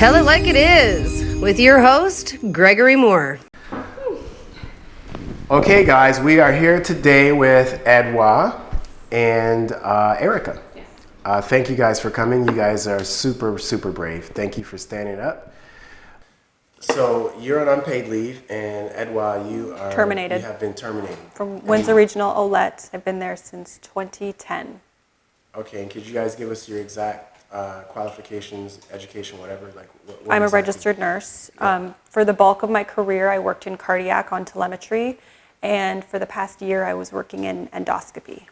Tell It Like It Is with your host, Gregory Moore. Okay, guys, we are here today with Edua and Erica. Yes. Thank you guys for coming. You guys are super, super brave. Thank you for standing up. So you're on unpaid leave, and Edua, you are terminated. You have been terminated From Windsor Regional Olette. I've been there since 2010. Okay, and could you guys give us your exact qualifications, education, whatever? Like, what I'm a exactly? registered nurse. Yeah. For the bulk of my career, I worked in cardiac on telemetry, and for the past year, I was working in endoscopy.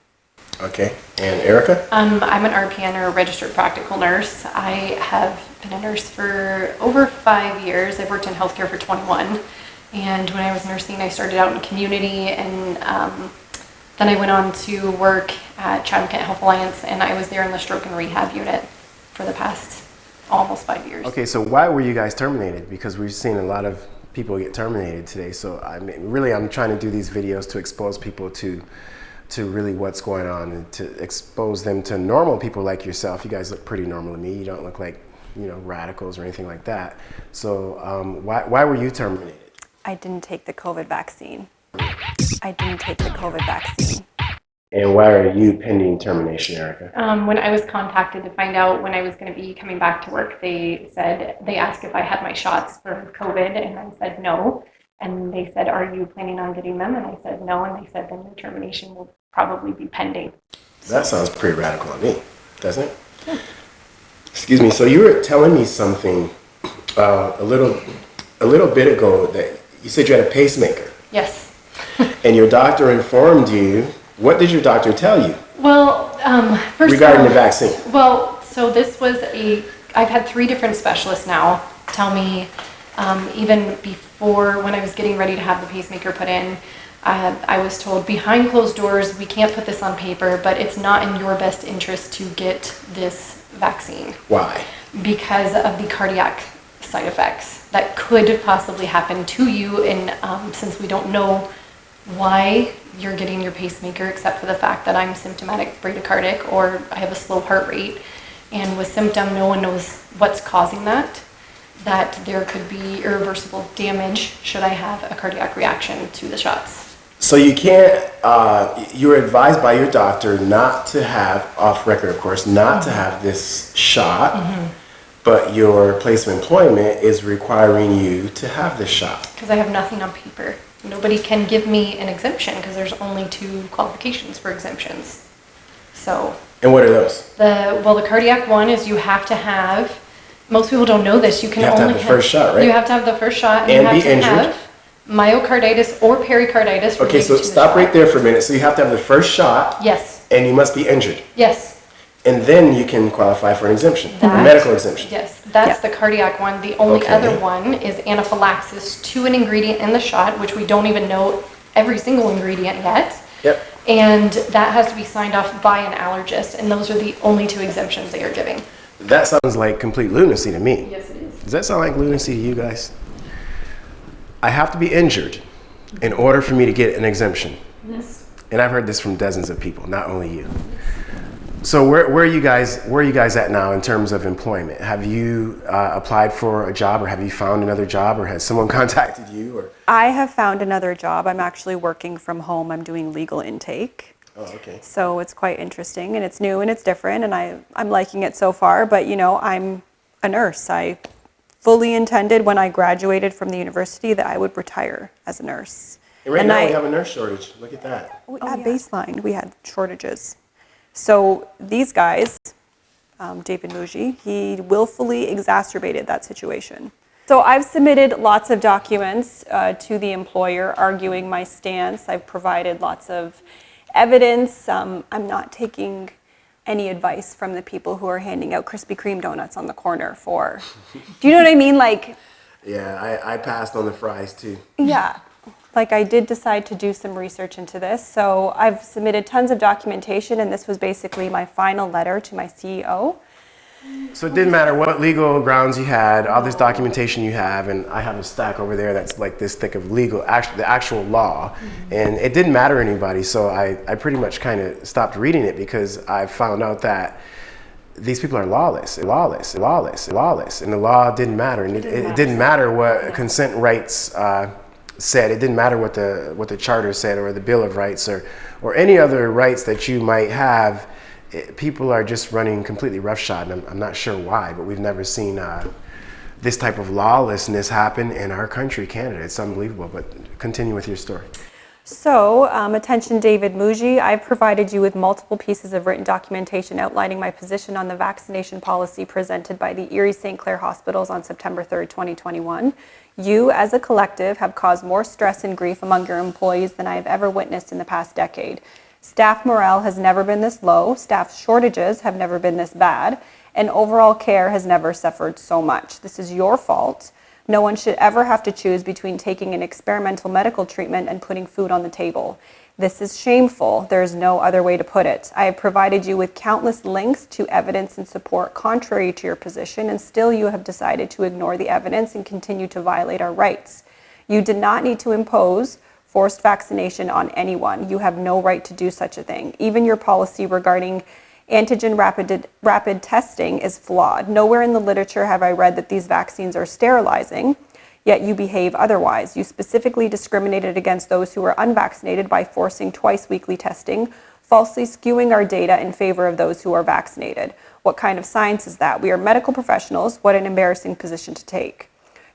Okay, and Erica? I'm an RPN, or a registered practical nurse. I have been a nurse for over 5 years. I've worked in healthcare for 21. And when I was nursing, I started out in community, and then I went on to work at Chatham-Kent Health Alliance, and I was there in the stroke and rehab unit for the past almost 5 years. Okay, so why were you guys terminated? Because we've seen a lot of people get terminated today. So I mean, really, I'm trying to do these videos to expose people to really what's going on, and to expose them to normal people like yourself. You guys look pretty normal to me. You don't look like, you know, radicals or anything like that. So why were you terminated? I didn't take the COVID vaccine. I didn't take the COVID vaccine. And why are you pending termination, Erica? When I was contacted to find out when I was going to be coming back to work, they asked if I had my shots for COVID, and I said no. And they said, "Are you planning on getting them?" And I said no. And they said, "Then your termination will probably be pending." That sounds pretty radical to me, doesn't it? Yeah. Excuse me. So you were telling me something a little bit ago, that you said you had a pacemaker. Yes. And your doctor informed you. What did your doctor tell you? Well, first regarding of all, the vaccine. Well, so this was I've had 3 different specialists now tell me, even before when I was getting ready to have the pacemaker put in, I was told, behind closed doors, we can't put this on paper, but it's not in your best interest to get this vaccine. Why? Because of the cardiac side effects that could possibly happen to you, and since we don't know why you're getting your pacemaker, except for the fact that I'm symptomatic bradycardic, or I have a slow heart rate, and with symptom, no one knows what's causing that there could be irreversible damage should I have a cardiac reaction to the shots. So you can't, you're advised by your doctor not to have, off record of course, not to have this shot, but your place of employment is requiring you to have this shot. Because I have nothing on paper. Nobody can give me an exemption because there's only 2 qualifications for exemptions. So. And what are those? The cardiac one is you have to have, most people don't know this, you have to have the first shot, right? You have to have the first shot, and you have to have myocarditis or pericarditis. Okay, so stop right there for a minute. So you have to have the first shot. Yes. And you must be injured. Yes. And then you can qualify for an exemption, a medical exemption. Yes, that's the cardiac one. The only other one is anaphylaxis to an ingredient in the shot, which we don't even know every single ingredient yet. Yep. And that has to be signed off by an allergist, and those are the only 2 exemptions they are giving. That sounds like complete lunacy to me. Yes, it is. Does that sound like lunacy to you guys? I have to be injured in order for me to get an exemption. Yes. And I've heard this from dozens of people, not only you. So where are you guys at now in terms of employment? Have you applied for a job, or have you found another job, or has someone contacted you? Or I have found another job. I'm actually working from home. I'm doing legal intake. Oh, okay. So it's quite interesting, and it's new and it's different, and I'm liking it so far. But you know, I'm a nurse. I fully intended when I graduated from the university that I would retire as a nurse. And right now we have a nurse shortage. Look at that. At baseline, we had shortages. So these guys, David Muji, he willfully exacerbated that situation. So I've submitted lots of documents to the employer arguing my stance. I've provided lots of evidence. I'm not taking any advice from the people who are handing out Krispy Kreme donuts on the corner for, do you know what I mean? Like, yeah, I passed on the fries too. Yeah. Like, I did decide to do some research into this, so I've submitted tons of documentation, and this was basically my final letter to my CEO. So it didn't matter what legal grounds you had, all this documentation you have, and I have a stack over there that's like this thick of the actual law, and it didn't matter to anybody, so I pretty much kind of stopped reading it, because I found out that these people are lawless, and the law didn't matter, and it didn't matter what consent rights said. It didn't matter what the charter said, or the Bill of Rights, or any other rights that you might have. People are just running completely roughshod, and I'm not sure why, but we've never seen this type of lawlessness happen in our country, Canada. It's unbelievable. But continue with your story. So, attention David Muji, I've provided you with multiple pieces of written documentation outlining my position on the vaccination policy presented by the Erie St. Clair Hospitals on September 3rd, 2021. You, as a collective, have caused more stress and grief among your employees than I have ever witnessed in the past decade. Staff morale has never been this low, staff shortages have never been this bad, and overall care has never suffered so much. This is your fault. No one should ever have to choose between taking an experimental medical treatment and putting food on the table. This is shameful. There is no other way to put it. I have provided you with countless links to evidence and support contrary to your position, and still you have decided to ignore the evidence and continue to violate our rights. You did not need to impose forced vaccination on anyone. You have no right to do such a thing. Even your policy regarding antigen rapid testing is flawed. Nowhere in the literature have I read that these vaccines are sterilizing, yet you behave otherwise. You specifically discriminated against those who were unvaccinated by forcing twice weekly testing, falsely skewing our data in favor of those who are vaccinated. What kind of science is that? We are medical professionals. What an embarrassing position to take.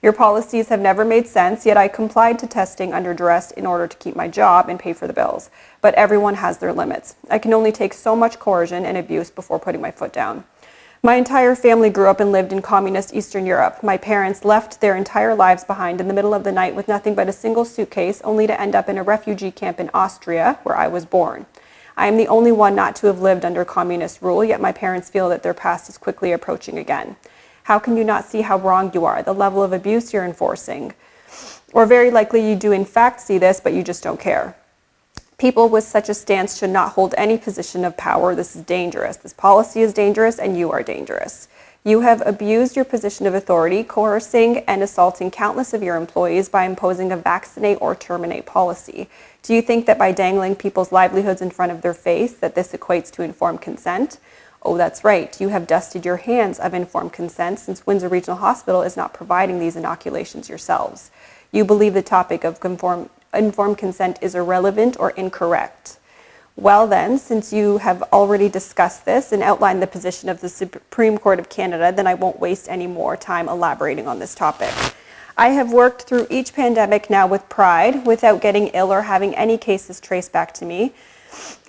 Your policies have never made sense, yet I complied to testing under duress in order to keep my job and pay for the bills. But everyone has their limits. I can only take so much coercion and abuse before putting my foot down. My entire family grew up and lived in communist Eastern Europe. My parents left their entire lives behind in the middle of the night with nothing but a single suitcase, only to end up in a refugee camp in Austria, where I was born. I am the only one not to have lived under communist rule, yet my parents feel that their past is quickly approaching again. How can you not see how wrong you are, the level of abuse you're enforcing? Or very likely you do in fact see this, but you just don't care. People with such a stance should not hold any position of power. This is dangerous. This policy is dangerous, and you are dangerous. You have abused your position of authority, coercing and assaulting countless of your employees by imposing a vaccinate or terminate policy. Do you think that by dangling people's livelihoods in front of their face that this equates to informed consent? Oh, that's right. You have dusted your hands of informed consent since Windsor Regional Hospital is not providing these inoculations yourselves. You believe the topic of informed consent is irrelevant or incorrect. Well then, since you have already discussed this and outlined the position of the Supreme Court of Canada, then I won't waste any more time elaborating on this topic. I have worked through each pandemic now with pride, without getting ill or having any cases traced back to me,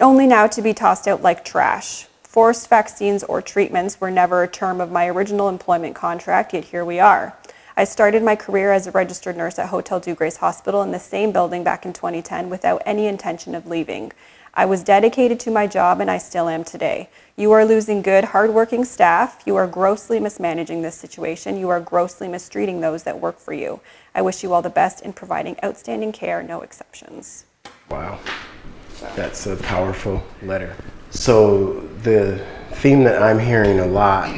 only now to be tossed out like trash. Forced vaccines or treatments were never a term of my original employment contract, yet here we are. I started my career as a registered nurse at Hotel Dieu Grace Hospital in the same building back in 2010 without any intention of leaving. I was dedicated to my job, and I still am today. You are losing good, hardworking staff. You are grossly mismanaging this situation. You are grossly mistreating those that work for you. I wish you all the best in providing outstanding care, no exceptions. Wow, that's a powerful letter. So the theme that I'm hearing a lot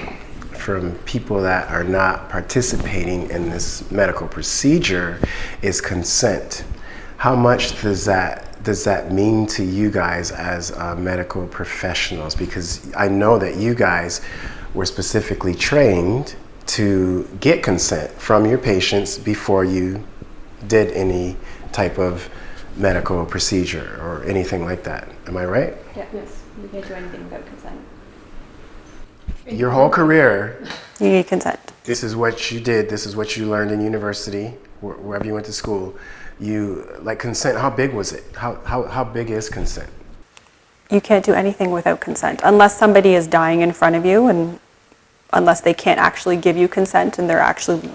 from people that are not participating in this medical procedure is consent. How much does that mean to you guys as medical professionals? Because I know that you guys were specifically trained to get consent from your patients before you did any type of medical procedure or anything like that. Am I right? Yeah. Yes. You can't do anything without consent. Your whole career, you need consent. This is what you did. This is what you learned in university, wherever you went to school. Consent, how big was it? How big is consent? You can't do anything without consent unless somebody is dying in front of you, and unless they can't actually give you consent and they're actually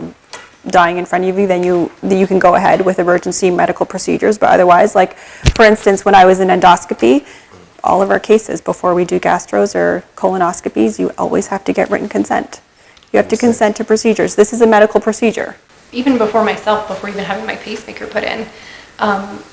dying in front of you, then you can go ahead with emergency medical procedures. But otherwise, like for instance, when I was in endoscopy, all of our cases before we do gastros or colonoscopies, you always have to get written consent. You have to consent to procedures. This is a medical procedure. Even before myself, before even having my pacemaker put in,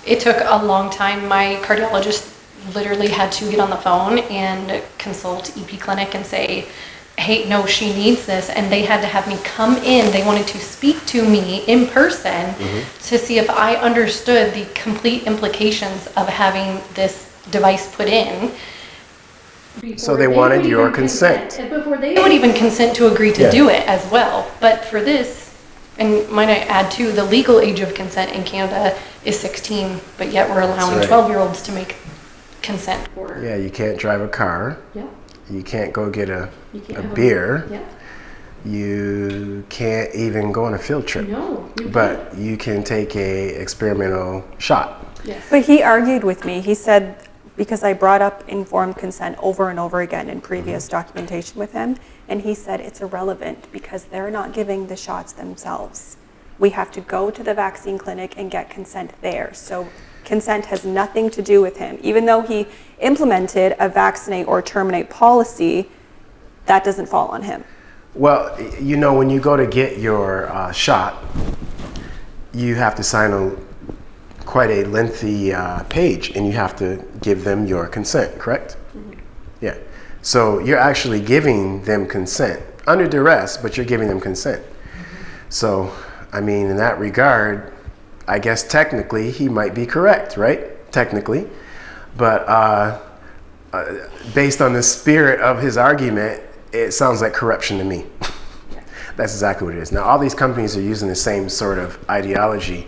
it took a long time. My cardiologist literally had to get on the phone and consult EP Clinic and say, hey, no, she needs this. And they had to have me come in. They wanted to speak to me in person to see if I understood the complete implications of having this device put in. So they wanted your consent. Before they would even consent to agree to do it as well. But for this, and might I add too, the legal age of consent in Canada is 16, but yet we're allowing 12-year-olds to make consent for. Yeah, you can't drive a car. Yeah. You can't go get a beer. Yeah. You can't even go on a field trip. No. But you can take a experimental shot. Yes. But he argued with me. He said, because I brought up informed consent over and over again in previous documentation with him, and he said it's irrelevant because they're not giving the shots themselves. We have to go to the vaccine clinic and get consent there. So consent has nothing to do with him. Even though he implemented a vaccinate or terminate policy, that doesn't fall on him. Well, you know, when you go to get your shot, you have to sign quite a lengthy page, and you have to give them your consent, correct? Mm-hmm. Yeah. So you're actually giving them consent under duress, but you're giving them consent. Mm-hmm. So, I mean, in that regard, I guess technically he might be correct, right? Technically. But based on the spirit of his argument, it sounds like corruption to me. That's exactly what it is. Now, all these companies are using the same sort of ideology.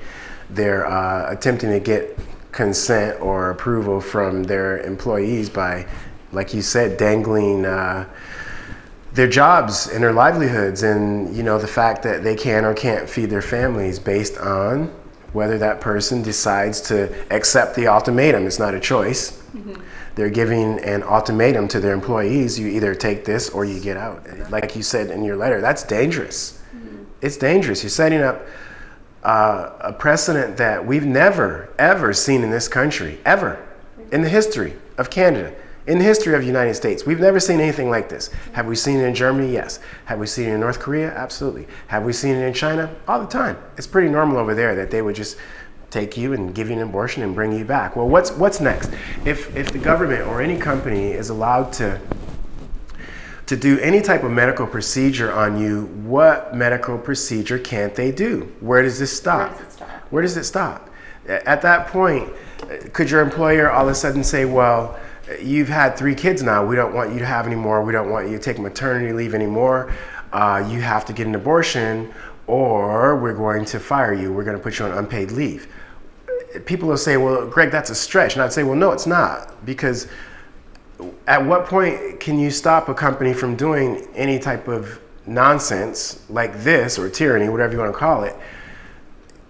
They're attempting to get consent or approval from their employees by, like you said, dangling their jobs and their livelihoods, and you know, the fact that they can or can't feed their families based on whether that person decides to accept the ultimatum. It's not a choice. Mm-hmm. They're giving an ultimatum to their employees. You either take this or you get out. And like you said in your letter, that's dangerous. Mm-hmm. It's dangerous. You're setting up a precedent that we've never, ever seen in this country, ever, in the history of Canada, in the history of the United States. We've never seen anything like this. Have we seen it in Germany? Yes. Have we seen it in North Korea? Absolutely. Have we seen it in China? All the time. It's pretty normal over there that they would just take you and give you an abortion and bring you back. Well, what's next? If the government or any company is allowed to do any type of medical procedure on you, what medical procedure can't they do? Where does this stop? Where does it stop? At that point, could your employer all of a sudden say, well, you've had 3 kids now, we don't want you to have any more, we don't want you to take maternity leave anymore, you have to get an abortion, or we're going to fire you, we're going to put you on unpaid leave. People will say, well, Greg, that's a stretch. And I'd say, well, no, it's not, because at what point can you stop a company from doing any type of nonsense like this, or tyranny, whatever you want to call it,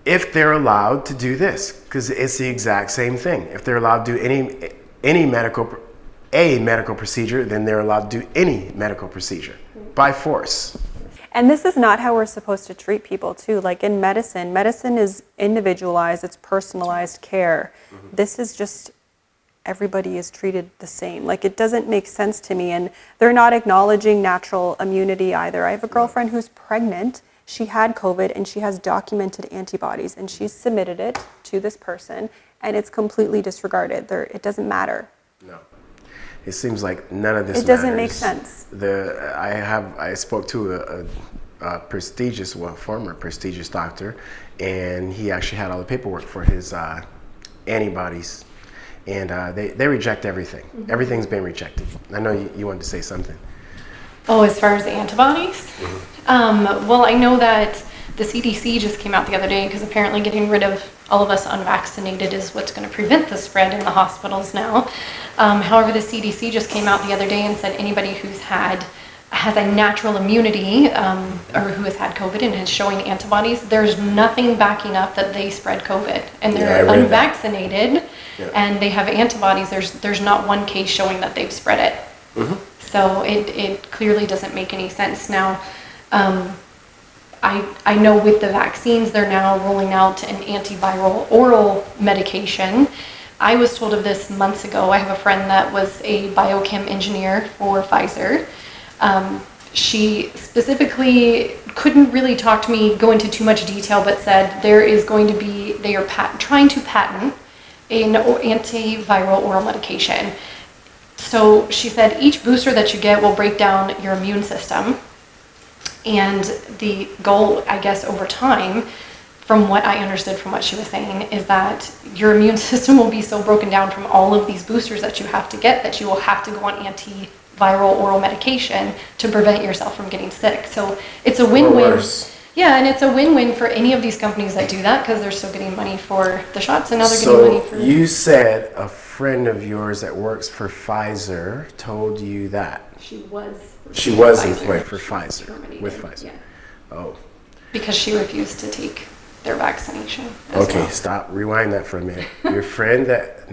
if they're allowed to do this? Because it's the exact same thing. If they're allowed to do any medical procedure, then they're allowed to do any medical procedure by force. And this is not how we're supposed to treat people too. Like in medicine is individualized, it's personalized care. Mm-hmm. This is just, everybody is treated the same. Like, it doesn't make sense to me. And they're not acknowledging natural immunity either. I have a girlfriend who's pregnant. She had COVID and she has documented antibodies, and she's submitted it to this person, and it's completely disregarded. It doesn't matter. No. It seems like none of this matters. It doesn't make sense. I spoke to a prestigious, former prestigious doctor, and he actually had all the paperwork for his antibodies, and they reject everything. Mm-hmm. Everything's been rejected. I know you wanted to say something. Oh, as far as the antibodies? Mm-hmm. Well, I know that the CDC just came out the other day, because apparently getting rid of all of us unvaccinated is what's going to prevent the spread in the hospitals now. However, the CDC just came out the other day and said anybody who's has a natural immunity, or who has had COVID and is showing antibodies, there's nothing backing up that they spread COVID, and they're unvaccinated, and they have antibodies. There's not one case showing that they've spread it. Mm-hmm. So it clearly doesn't make any sense now. I know with the vaccines, they're now rolling out an antiviral oral medication. I was told of this months ago. I have a friend that was a biochem engineer for Pfizer. She specifically couldn't really go into too much detail, but said they are trying to patent an antiviral oral medication. So she said each booster that you get will break down your immune system. And the goal, I guess, over time, from what I understood from what she was saying, is that your immune system will be so broken down from all of these boosters that you have to get that you will have to go on antiviral oral medication to prevent yourself from getting sick. So it's a win-win. Yeah, and it's a win-win for any of these companies that do that because they're still getting money for the shots, and now they're getting money for... So you said a friend of yours that works for Pfizer told you that? She was employed for Pfizer, with Pfizer. Yeah. Oh. Because she refused to take their vaccination. Okay, stop. Rewind that for a minute. Your friend that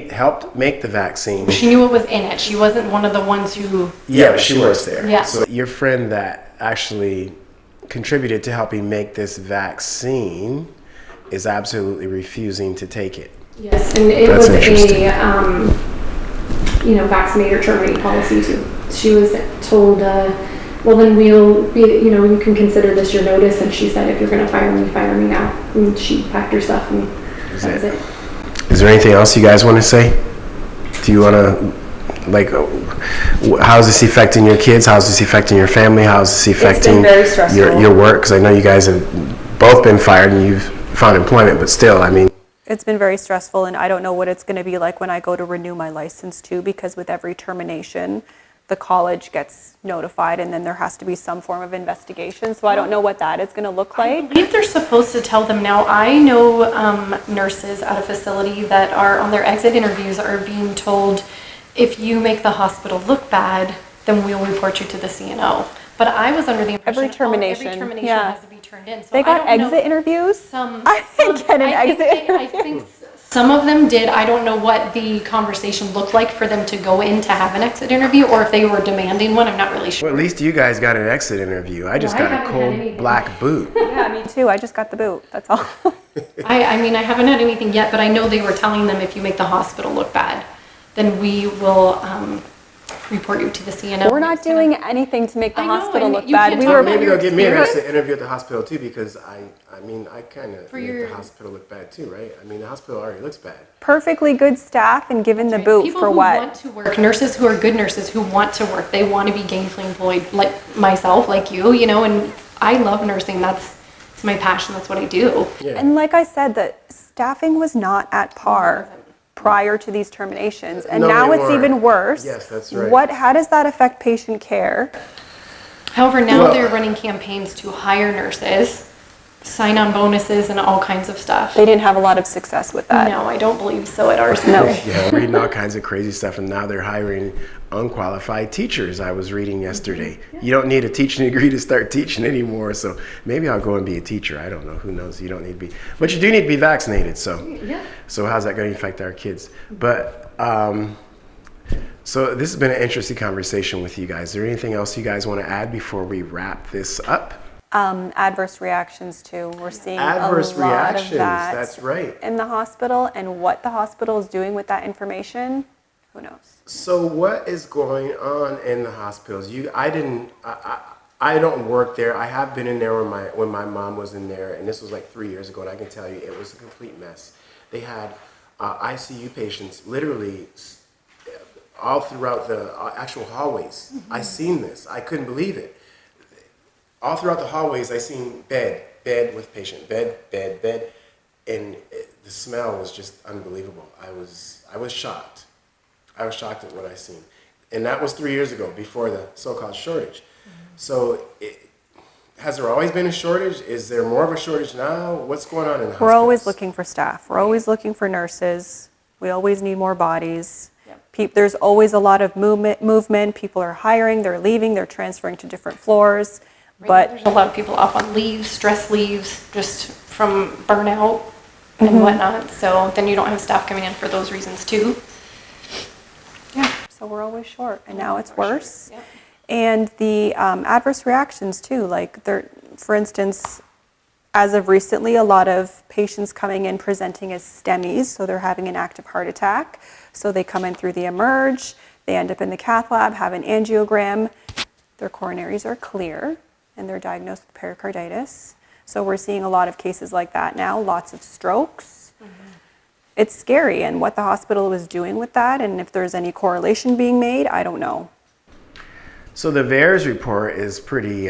helped make the vaccine. She knew what was in it. She wasn't one of the ones who... Yeah, but she works there. Yeah. So your friend that actually contributed to helping make this vaccine is absolutely refusing to take it. Yes, and it was a vaccinator terminate policy too. She was told, well, then you can consider this your notice. And she said, if you're going to fire me now. And she packed her stuff, and that was it. Is there anything else you guys want to say? Do you want to, how's this affecting your kids? How's this affecting your family? How's this affecting your work? Because I know you guys have both been fired and you've found employment, but still, I mean. It's been very stressful, and I don't know what it's going to be like when I go to renew my license too, because with every termination, the college gets notified, and then there has to be some form of investigation. So I don't know what that is going to look like. I believe they're supposed to tell them now. I know nurses at a facility that are on their exit interviews are being told, if you make the hospital look bad, then we'll report you to the CNO. But I was under the impression every termination has to be turned in. So they got exit interviews? I didn't get an exit interview. I think some of them did. I don't know what the conversation looked like for them to go in to have an exit interview, or if they were demanding one. I'm not really sure. Well, at least you guys got an exit interview. I just got a cold black boot. Yeah, me too. I just got the boot. That's all. I mean, I haven't had anything yet, but I know they were telling them, if you make the hospital look bad, then we will report you to the CNO. We're not doing anything to make the hospital look bad. Maybe they'll give me an exit interview at the hospital too, because I kind of make the hospital look bad too, right? I mean, the hospital already looks bad. Perfectly good staff and given the boot People for who what? Want to work, nurses who are good nurses who want to work. They want to be gainfully employed, like myself, like you, and I love nursing. It's my passion. That's what I do. Yeah. And like I said, the staffing was not at par prior to these terminations, and now it's even worse. Yes, that's right. How does that affect patient care? However, now they're running campaigns to hire nurses, sign-on bonuses, and all kinds of stuff. They didn't have a lot of success with that. No, I don't believe so at ours. No. Yeah, reading all kinds of crazy stuff, and now they're hiring unqualified teachers. I was reading yesterday. Yeah. You don't need a teaching degree to start teaching anymore, so maybe I'll go and be a teacher. I don't know. Who knows? You don't need to be. But you do need to be vaccinated, so. Yeah. So how's that going to affect our kids? But, so this has been an interesting conversation with you guys. Is there anything else you guys want to add before we wrap this up? Adverse reactions too. We're seeing adverse a lot reactions. of that That's right. in the hospital, and what the hospital is doing with that information, who knows? So what is going on in the hospitals? I don't work there. I have been in there when my mom was in there, and this was like 3 years ago, and I can tell you it was a complete mess. They had ICU patients literally all throughout the actual hallways. I seen this. I couldn't believe it. All throughout the hallways, I seen bed with patient, bed, and the smell was just unbelievable. I was shocked. I was shocked at what I seen, and that was 3 years ago, before the so-called shortage. So, has there always been a shortage? Is there more of a shortage now? What's going on in the hospitals? We're always looking for staff. We're always looking for nurses. We always need more bodies. Yep. There's always a lot of movement. People are hiring. They're leaving. They're transferring to different floors. Right. But there's a lot of people off on leave, stress leaves, just from burnout and whatnot. So then you don't have staff coming in for those reasons too. Yeah, so we're always short, and now it's worse. Yep. And the adverse reactions too, for instance, as of recently, a lot of patients coming in presenting as STEMIs, so they're having an active heart attack. So they come in through the emerge, they end up in the cath lab, have an angiogram, their coronaries are clear, and they're diagnosed with pericarditis. So we're seeing a lot of cases like that now, lots of strokes. It's scary, and what the hospital is doing with that, and if there's any correlation being made, I don't know. So the VAERS report is pretty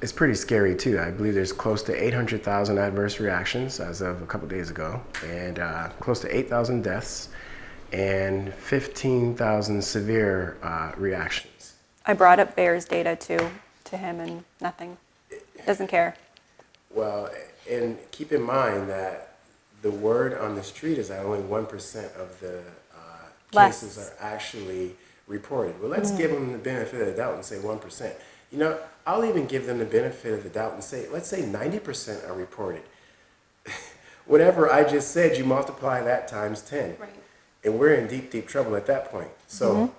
It's pretty scary too. I believe there's close to 800,000 adverse reactions as of a couple days ago, and close to 8,000 deaths, and 15,000 severe reactions. I brought up VAERS data too to him, and nothing. Doesn't care. Well, and keep in mind that the word on the street is that only 1% of the cases are actually reported. Well, let's give them the benefit of the doubt and say 1%. You know, I'll even give them the benefit of the doubt and say, let's say 90% are reported. Whatever I just said, you multiply that times 10. Right. And we're in deep, deep trouble at that point. So,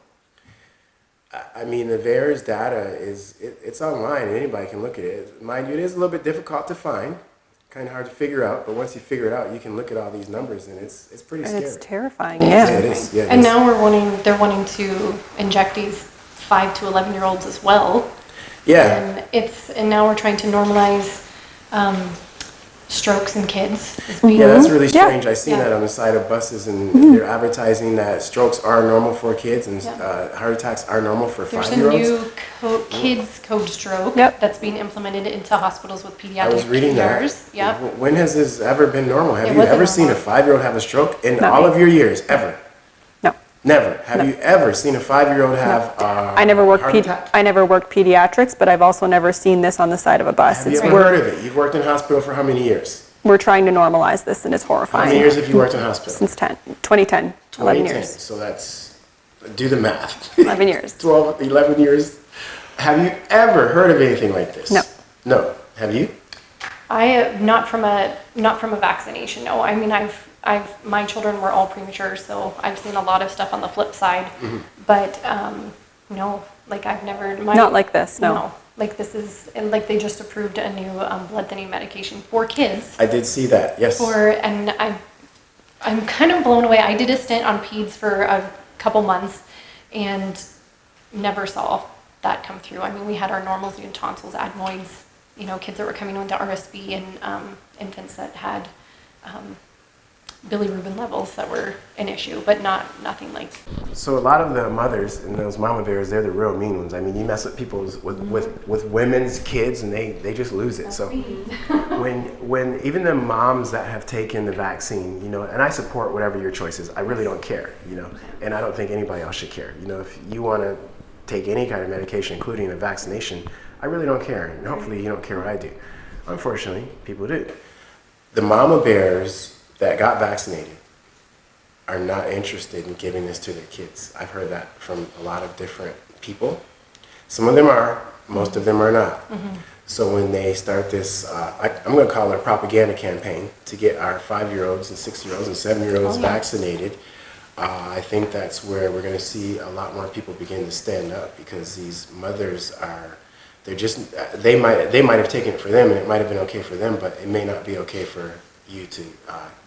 I mean, the VAERS data it's online and anybody can look at it. Mind you, it is a little bit difficult to find, kind of hard to figure out, but once you figure it out, you can look at all these numbers and it's pretty And scary. it's terrifying. Yeah. It is. Yeah, it And is. now they're wanting to inject these 5 to 11-year-olds as well. Yeah. And now we're trying to normalize strokes in kids. as being- Yeah, that's really strange. Yeah. I seen Yeah. that on the side of buses, and they're advertising that strokes are normal for kids and Yeah. heart attacks are normal for There's a 5-year-olds. new kids code stroke Yep. that's being implemented into hospitals with I pediatric was reading that. cares. Yep. When has this ever been normal? Have It you wasn't ever seen a normal. 5-year-old have a stroke in No. all of your years? Ever? No. Never. Have you ever seen a 5-year-old have I never worked heart attack? I never worked pediatrics, but I've also never seen this on the side of a bus. Have you ever heard of it? You've worked in hospital for how many years? We're trying to normalize this, and it's How horrifying. many years have you worked in hospital? Since 2010, 11 2010. years. So that's, do the math. 11 years. 12, 11 years. Have you ever heard of anything like this? No. No. Have you? Not from a vaccination. No, I mean my children were all premature, so I've seen a lot of stuff on the flip side. Mm-hmm. But no, like I've never. Not like this, no. Like this is, and like they just approved a new blood thinning medication for kids. I did see that. Yes. And I'm kind of blown away. I did a stint on peds for a couple months, and never saw that come through. I mean, we had our normals, tonsils, adenoids. You know, kids that were coming into RSV, and infants that had bilirubin levels that were an issue, but nothing like. So a lot of the mothers and those mama bears, they're the real mean ones. I mean, you mess with people's with women's kids, and they just lose it. So when even the moms that have taken the vaccine, you know, and I support whatever your choice is. I really don't care, you know, and I don't think anybody else should care. You know, if you want to take any kind of medication, including a vaccination, I really don't care. And hopefully you don't care what I do. Unfortunately, people do. The mama bears that got vaccinated are not interested in giving this to their kids. I've heard that from a lot of different people. Some of them are, most of them are not. So when they start this, I'm going to call it a propaganda campaign to get our 5-year-olds and 6-year-olds and 7-year-olds vaccinated, I think that's where we're going to see a lot more people begin to stand up, because these mothers are, they might have taken it for them and it might have been okay for them, but it may not be okay for you to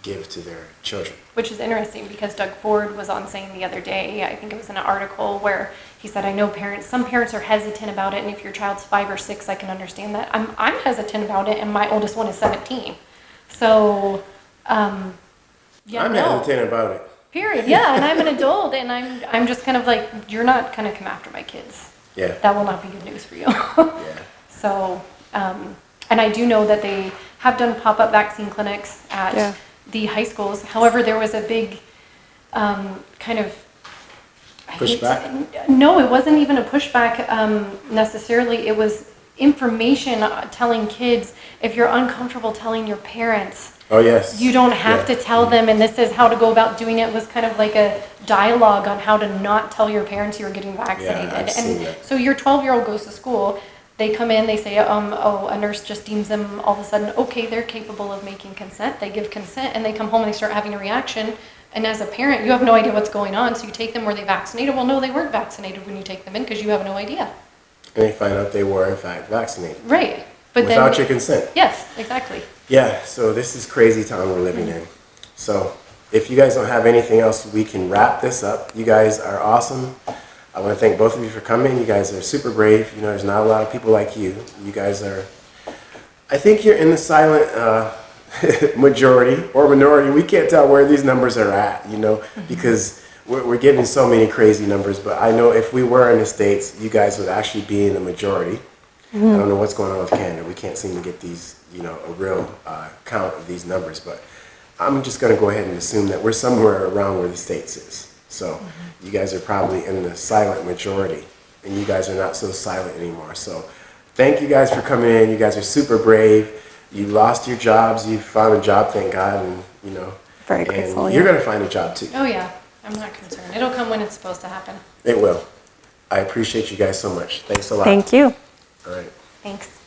give to their children. Which is interesting, because Doug Ford was on saying the other day, I think it was in an article, where he said, I know some parents are hesitant about it, and if your child's 5 or 6, I can understand that. I'm hesitant about it, and my oldest one is 17. So, I'm hesitant about it. Period. Yeah, and I'm an adult, and I'm just kind of like, you're not going to come after my kids. Yeah. That will not be good news for you. Yeah. So, and I do know that they have done pop-up vaccine clinics at the high schools. However, there was a big kind of Pushback? No, it wasn't even a pushback necessarily. It was information telling kids, if you're uncomfortable telling your parents, Oh, yes. you don't have to tell them, and this is how to go about doing it. It was kind of like a dialogue on how to not tell your parents you're getting vaccinated. Yeah, I've seen And that. so your 12-year-old goes to school, they come in, they say, a nurse just deems them all of a sudden, okay, they're capable of making consent. They give consent, and they come home and they start having a reaction. And as a parent, you have no idea what's going on, so you take them, were they vaccinated? Well, no, they weren't vaccinated when you take them in, because you have no idea. And they find out they were, in fact, vaccinated. Right. But Without then, your consent. yes, exactly. Yeah, so this is crazy time we're living in. So if you guys don't have anything else, we can wrap this up. You guys are awesome. I want to thank both of you for coming. You guys are super brave. You know, there's not a lot of people like you. You guys are, I think you're in the silent majority or minority. We can't tell where these numbers are at, you know, because we're getting so many crazy numbers. But I know if we were in the States, you guys would actually be in the majority. I don't know what's going on with Canada. We can't seem to get these, a real count of these numbers, but I'm just going to go ahead and assume that we're somewhere around where the States is. So you guys are probably in the silent majority, and you guys are not so silent anymore. So thank you guys for coming in. You guys are super brave. You lost your jobs. You found a job, thank God, and Very grateful. and you're going to find a job too. Oh yeah, I'm not concerned. It'll come when it's supposed to happen. It will. I appreciate you guys so much. Thanks a lot. Thank you. All right. Thanks.